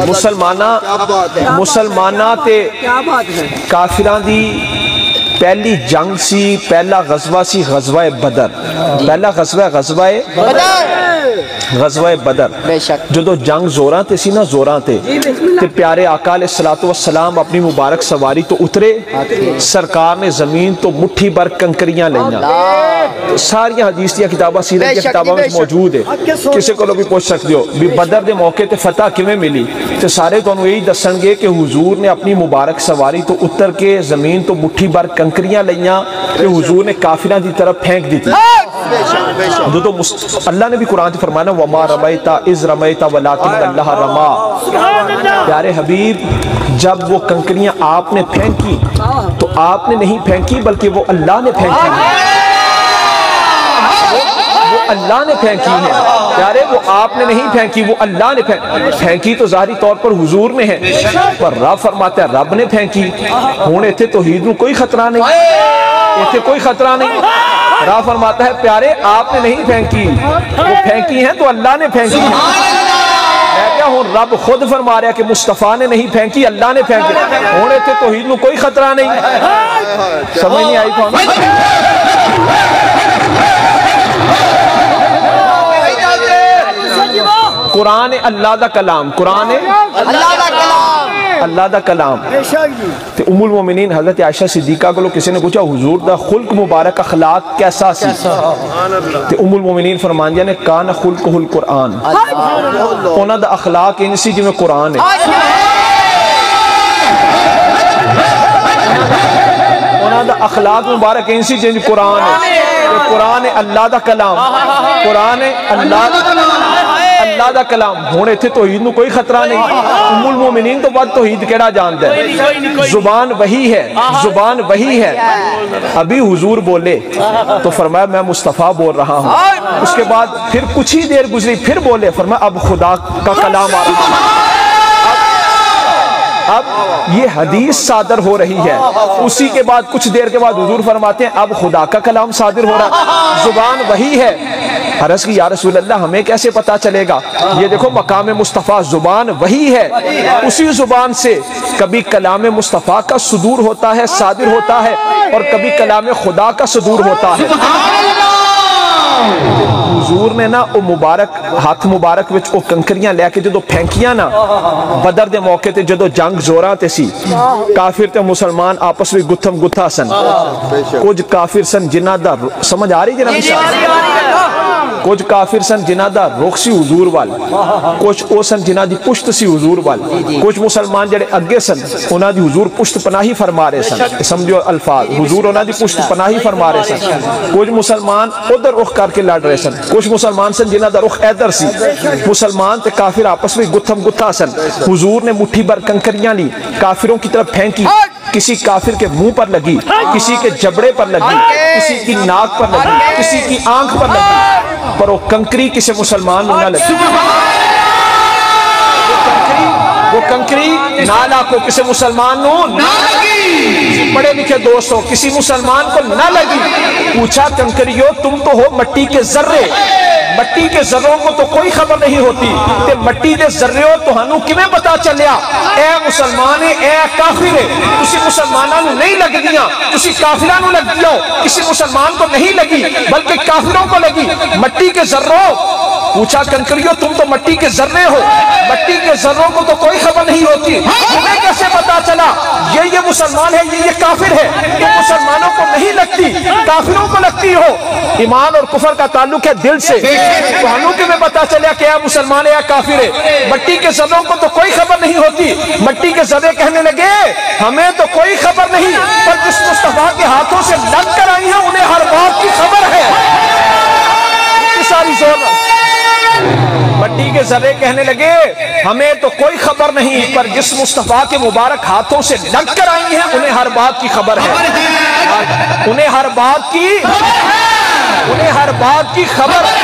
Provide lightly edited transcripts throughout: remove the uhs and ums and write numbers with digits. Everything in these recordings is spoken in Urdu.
مسلماناں تے کافراں دی پہلی جنگ سی، پہلا غزوہ سی غزوہ بدر، پہلا غزوہ بدر جدو جنگ زوراں تے سی نا، زوراں تے پیارے آقا علیہ السلام اپنی مبارک سواری تو اترے، سرکار نے زمین تو مٹھی بر کنکریاں لیاں، ساری حدیث دیا کتابہ سیرت دیا کتابہ میں موجود ہے، کسی کو بھی پوچھ سکتے ہو بھی بدر دے موقع تے فتح کیویں ملی، تو سارے تو انہوں یہی دسن گے کہ حضور نے اپنی مبارک سواری تو اتر کے زمین تو مٹھی بر کنکریاں لیاں کہ حضور نے کافران دی طرف پھینک دی تھی۔ اللہ نے بھی قرآن سے فرمانا وَمَا رَمَيْتَ إِذْ رَمَيْتَ وَلَكِنَّ اللَّهَ رَمَى، پیارے حبیب جب وہ کنکریاں آپ نے پھینکی تو آپ نے نہیں پھینکی بلکہ وہ اللہ نے پھینکی ہے، وہ اللہ نے پھینکی ہے پیارے، وہ آپ نے نہیں پھینکی، وہ اللہ نے پھینکی تو ظاہری طور پر حضور نے ہے، پر رب فرماتا ہے رب نے پھینکی، ہونے تھے توحید میں کوئی خطرہ نہیں، ایتھے کوئی خطرہ نہیں، رب فرماتا ہے پیارے آپ نے نہیں پھینکی، وہ پھینکی ہیں تو اللہ نے پھینکی ہے۔ میں کیا ہوں رب خود فرما رہا ہے کہ مصطفیٰ نے نہیں پھینکی، اللہ نے پھینکی، ہونے تھے توحید میں کوئی خطرہ نہیں۔ سمجھ نہیں آئی تھا؟ قرآن اللہ دا کلام، قرآن اللہ دا کلام۔ تے ام المومنین حضرت عائشہ صدیقہ کو کسی نے پوچھا حضور دا خلق مبارک اخلاق کیسا سی؟ تے ام المومنین فرماندیاں نے کان خلقہ القرآن، انہاں دا اخلاق انسی جو میں قرآن ہے، انہاں دا اخلاق مبارک انسی جو میں قرآن ہے، قرآن اللہ دا کلام، قرآن اللہ دا کلام، ہونے تھے توحید میں کوئی خطرہ نہیں۔ ام المومنین تو بعد توحید کیڑا جانتا ہے، زبان وہی ہے، زبان وہی ہے۔ ابھی حضور بولے تو فرمایا میں مصطفیٰ بول رہا ہوں، اس کے بعد پھر کچھ ہی دیر گزری پھر بولے، فرمایا اب خدا کا کلام آ رہا ہے، اب یہ حدیث صادر ہو رہی ہے، اسی کے بعد کچھ دیر کے بعد حضور فرماتے ہیں اب خدا کا کلام صادر ہو رہا ہے، زبان وہی ہے۔ عرض کی یا رسول اللہ ہمیں کیسے پتا چلے گا؟ یہ دیکھو مقام مصطفیٰ زبان وہی ہے، اسی زبان سے کبھی کلام مصطفیٰ کا صدور ہوتا ہے، صادر ہوتا ہے، اور کبھی کلام خدا کا صدور ہوتا ہے۔ حضور نے نا او مبارک ہاتھ مبارک وچ او کنکریاں لے کے جدو پھینکیاں نا بدر دے موقع تے جدو جنگ زوراں تے سی، کافر تے مسلمان آپس میں گتھم گتھا سن، کچھ کافر سن جنہ دا سمجھ آ رہی جنہ کچھ کافر سن جنہ دا رخ سی حضور وال، کچھ او سن جنہ دی پشت سی حضور وال، کچھ مسلمان جڑے اگے سن انہاں دی حضور پشت پناہی فرما رہے سن، سمجھو الفاظ حضور انہاں دی پشت پناہی فرما رہے سن، کچھ مسلمان ادھر رخ کر کے لڑ رہے سن، کچھ مسلمان سن جنہ دا رخ ادھر سی، مسلمان تے کافر آپس میں گتھم گتھا سن۔ حضور نے مٹھی بھر کنکریاں لی، کافروں کی طرف پھینکی، کسی کافر کے منہ پر لگی، کسی کے جبڑے پر لگی، کسی کی ناک پر لگی، کسی کی آنکھ پر لگی، پر وہ کنکری کسی مسلمان نہ لگی، وہ کنکری نالا کو کسی مسلمان نہ لگی، پڑھے لکھے دوستوں کسی مسلمان کو نہ لگی۔ پوچھا کنکریو تم تو ہو مٹی کے ذرے، مٹی کے ذروں کو تو کوئی خبر نہیں ہوتی، تے مٹی دے ذرے ہو تو ہنو کمیں پتا چلیا اے مسلمان اے کافر کسی مسلمانوں نے نہیں لگ دیا، کسی کافروں لگ دیا، کسی مسلمان کو نہیں لگی بلکہ کافروں کو لگی، مٹی کے ذروں۔ پوچھا کنکریو تم تو مٹی کے ذرے ہو، مٹی کے ذروں کو تو کوئی خبر نہیں ہوتی، تمہیں کیسے پتا چلا یہ مسلمان ہے یہ کافر ہے؟ کہ مسلمانوں کو نہیں لگتی کافروں کو لگتی ہو۔ ایمان اور کفر کا تعلق ہے دل سے، تو ہنو کہ میں پتا چلیا کہ یا مسلمان ہے یا کافر ہے؟ مٹی کے ذروں کو تو کوئی خبر نہیں ہوتی، مٹی کے ذرے کہنے لگے ہمیں تو کوئی خبر نہیں، پر جس مصطفیٰ کے ہاتھوں سے لگ کر آئی ہیں انہیں ہر بات کی خبر ہے۔ ساری زور مٹی کے ذرے کہنے لگے ہمیں تو کوئی خبر نہیں، پر جس مصطفیٰ کے مبارک ہاتھوں سے لگ کر آئی ہیں انہیں ہر بات کی خبر ہے، انہیں ہر بات کی خبر ہے۔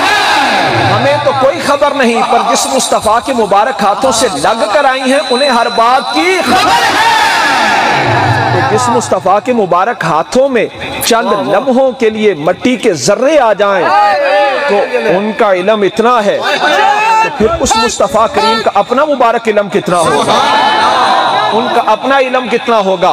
ہمیں تو کوئی خبر نہیں، پر جس مصطفیٰ کے مبارک ہاتھوں سے لگ کر آئی ہیں انہیں ہر بات کی خبر ہے۔ جس مصطفیٰ کے مبارک ہاتھوں میں چند لمحوں کے لیے مٹی کے ذرے آ جائیں تو ان کا علم اتنا ہے تو پھر اس مصطفیٰ کریم کا اپنا مبارک علم کتنا ہوگا، ان کا اپنا علم کتنا ہوگا۔